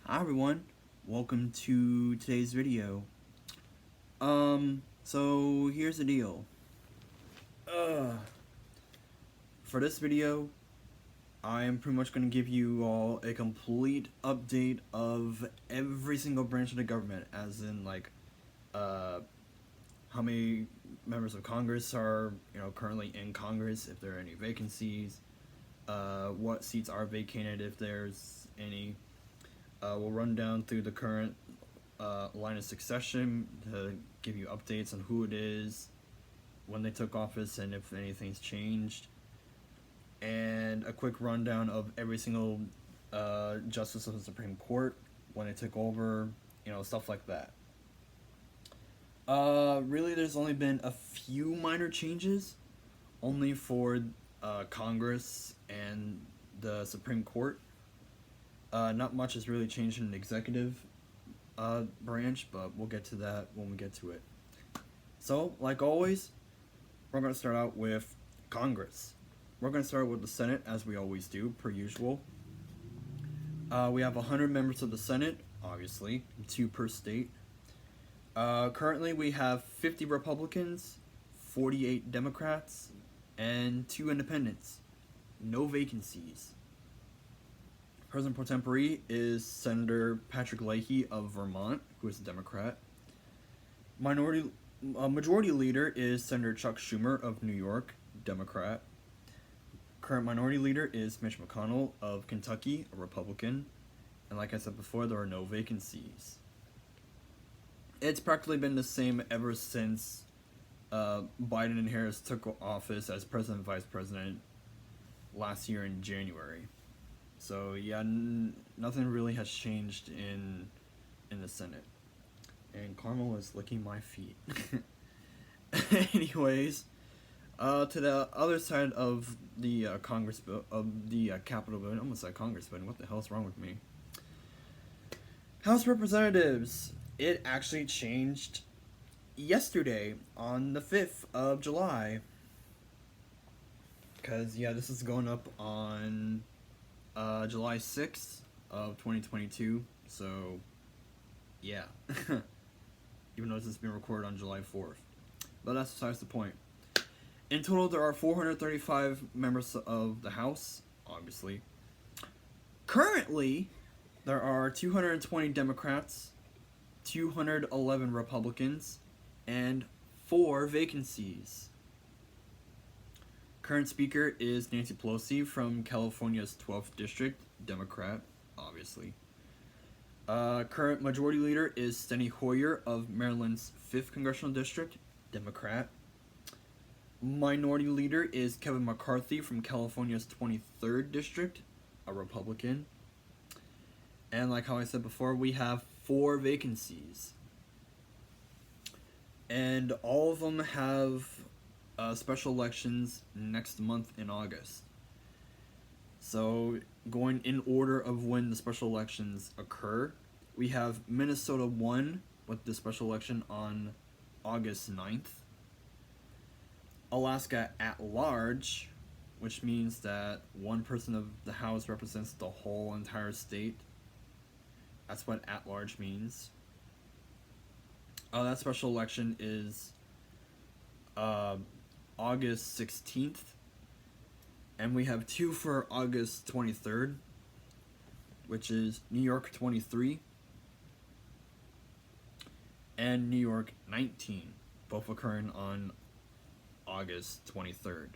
Hi everyone, welcome to today's video. So here's the deal. For this video, I am pretty much going to give you all a complete update of every single branch of the government, as in how many members of Congress are, currently in Congress, if there are any vacancies, what seats are vacated if there's any. We'll run down through the current line of succession to give you updates on who it is, when they took office, and if anything's changed. And a quick rundown of every single justice of the Supreme Court, when they took over, stuff like that. Really, there's only been a few minor changes, only for Congress and the Supreme Court. Not much has really changed in the executive branch, but we'll get to that when we get to it. So, like always, we're going to start out with Congress. We're going to start with the Senate, as we always do, per usual. We have 100 members of the Senate, obviously, 2 per state. Currently, we have 50 Republicans, 48 Democrats, and 2 independents. No vacancies. President pro tempore is Senator Patrick Leahy of Vermont, who is a Democrat. Majority Leader is Senator Chuck Schumer of New York, Democrat. Current Minority Leader is Mitch McConnell of Kentucky, a Republican. And like I said before, there are no vacancies. It's practically been the same ever since Biden and Harris took office as President and Vice President last year in January. So yeah, nothing really has changed in the Senate. And Carmel is licking my feet. Anyways, to the other side of the Congress of the Capitol building, I almost said Congress building. What the hell is wrong with me? House of Representatives. It actually changed yesterday on the 5th of July. Because yeah, this is going up on July 6th of 2022, so yeah. Even though this has been recorded on July 4th. But that's besides the point. In total, there are 435 members of the House, obviously. Currently, there are 220 Democrats, 211 Republicans, and 4 vacancies. Current Speaker is Nancy Pelosi from California's 12th District, Democrat, obviously. Current Majority Leader is Steny Hoyer of Maryland's 5th Congressional District, Democrat. Minority Leader is Kevin McCarthy from California's 23rd District, a Republican. And like how I said before, we have 4 vacancies. And all of them have special elections next month in August. So, going in order of when the special elections occur, we have Minnesota 1 with the special election on August 9th. Alaska at large, which means that one person of the House represents the whole entire state. That's what at large means. That special election is August 16th, and we have 2 for August 23rd, which is New York 23 and New York 19, both occurring on August 23rd.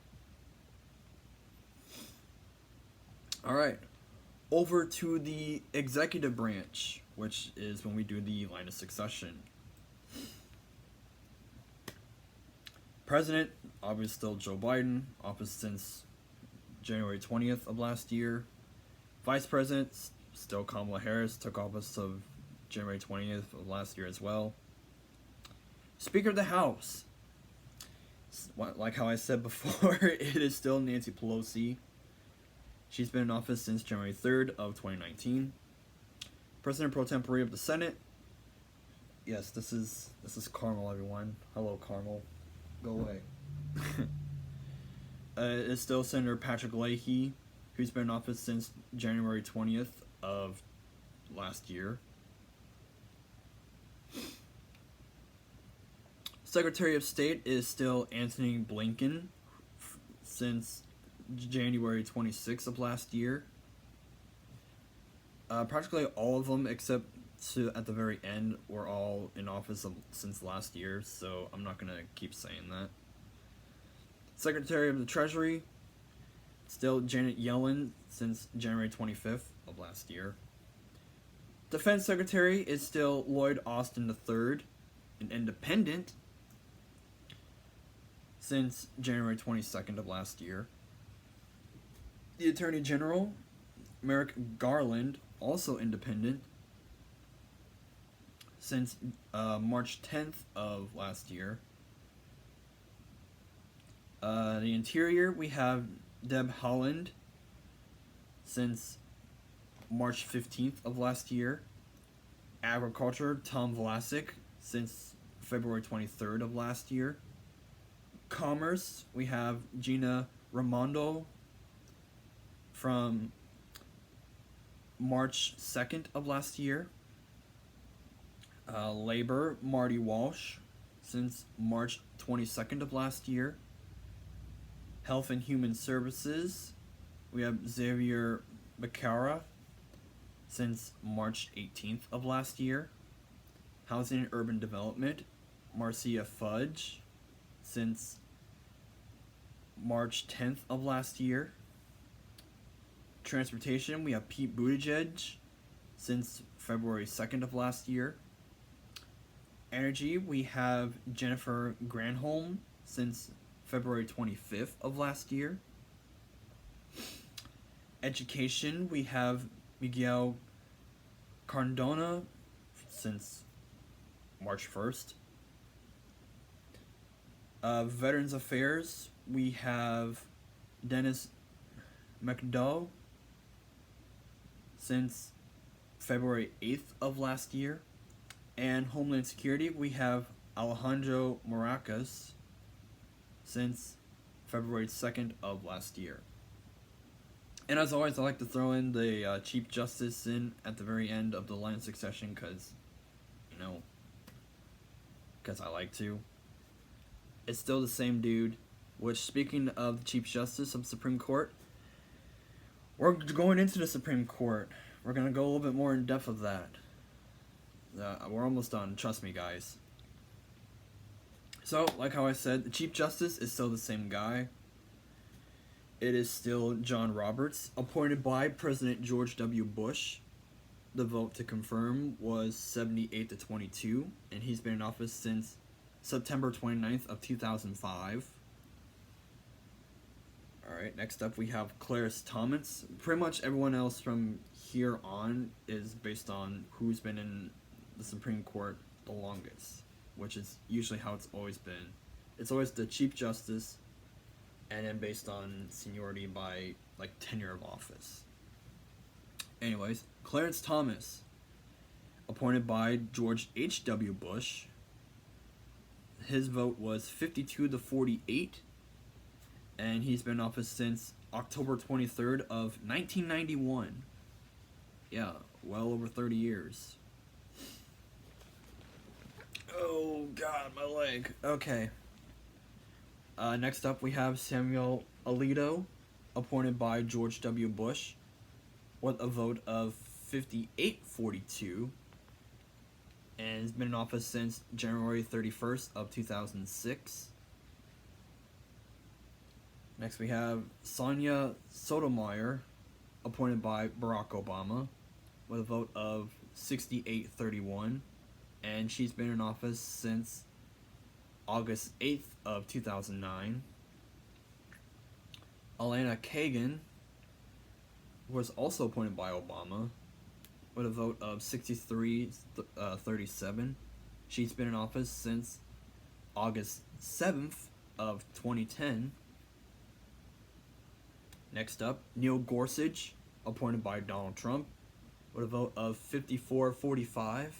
Alright, over to the executive branch, which is when we do the line of succession. President, obviously still Joe Biden, office since January 20th of last year. Vice President, still Kamala Harris, took office of January 20th of last year as well. Speaker of the House, like how I said before, it is still Nancy Pelosi. She's been in office since January 3rd of 2019. President pro tempore of the Senate. Yes, this is Carmel, everyone. Hello, Carmel. Go away. It's still Senator Patrick Leahy, who's been in office since January 20th of last year. Secretary of State is still Antony Blinken since January 26th of last year. Practically all of them, except at the very end, were all in office since last year, so I'm not going to keep saying that. Secretary of the Treasury, still Janet Yellen since January 25th of last year. Defense Secretary is still Lloyd Austin III, an independent, since January 22nd of last year. The Attorney General, Merrick Garland, also independent, since March 10th of last year. The Interior, we have Deb Haaland since March 15th of last year. Agriculture, Tom Vlasic since February 23rd of last year. Commerce, we have Gina Raimondo from March 2nd of last year. Labor, Marty Walsh since March 22nd of last year. Health and Human Services, we have Xavier Becerra since March 18th of last year. Housing and Urban Development, Marcia Fudge since March 10th of last year. Transportation, we have Pete Buttigieg since February 2nd of last year. Energy, we have Jennifer Granholm since February 25th of last year. Education, we have Miguel Cardona since March 1st. Veterans Affairs, we have Dennis McDowell since February 8th of last year. And Homeland Security, we have Alejandro Mayorkas since February 2nd of last year. And as always, I like to throw in the Chief Justice in at the very end of the line of succession because I like to. It's still the same dude, which, speaking of the Chief Justice of the Supreme Court, we're going into the Supreme Court. We're going to go a little bit more in depth of that. We're almost done, trust me, guys. So, like how I said, the Chief Justice is still the same guy. It is still John Roberts, appointed by President George W. Bush. The vote to confirm was 78 to 22, and he's been in office since September 29th of 2005. Alright, next up we have Clarence Thomas. Pretty much everyone else from here on is based on who's been in the Supreme Court the longest, which is usually how it's always been. It's always the Chief Justice, and then based on seniority by tenure of office. Anyways, Clarence Thomas, appointed by George H.W. Bush. His vote was 52 to 48, and he's been in office since October 23rd of 1991. Yeah, well over 30 years. Oh god, my leg. Okay. Next up we have Samuel Alito, appointed by George W. Bush, with a vote of 58-42, and has been in office since January 31st of 2006. Next we have Sonia Sotomayor, appointed by Barack Obama, with a vote of 68-31, and she's been in office since August 8th of 2009. Elena Kagan was also appointed by Obama with a vote of 63-37. She's been in office since August 7th of 2010. Next up, Neil Gorsuch, appointed by Donald Trump with a vote of 54-45.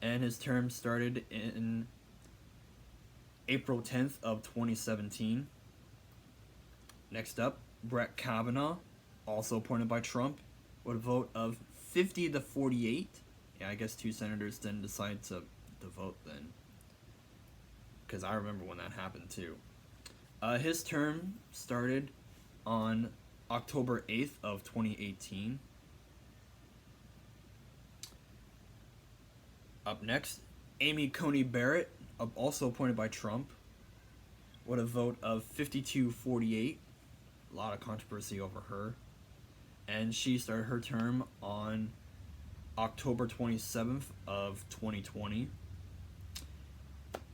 And his term started in April 10th of 2017. Next up, Brett Kavanaugh, also appointed by Trump, with a vote of 50 to 48. Yeah, I guess 2 senators didn't decide to vote then, because I remember when that happened too. His term started on October 8th of 2018. Up next, Amy Coney Barrett, also appointed by Trump, with a vote of 52-48. A lot of controversy over her. And she started her term on October 27th of 2020.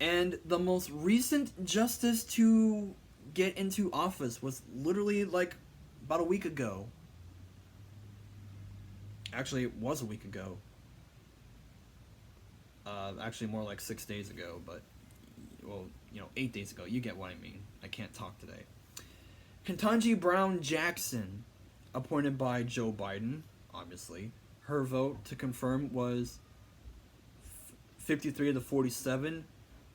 And the most recent justice to get into office was literally like about a week ago. Actually, it was a week ago. Actually, more like 6 days ago, but, well, 8 days ago. You get what I mean. I can't talk today. Ketanji Brown Jackson, appointed by Joe Biden, obviously. Her vote to confirm was 53 to 47,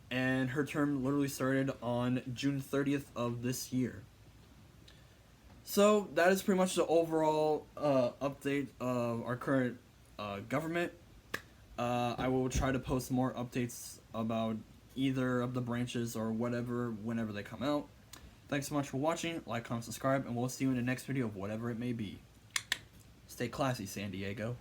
and her term literally started on June 30th of this year. So that is pretty much the overall update of our current government. I will try to post more updates about either of the branches or whatever whenever they come out. Thanks so much for watching. Like, comment, subscribe, and we'll see you in the next video of whatever it may be. Stay classy, San Diego.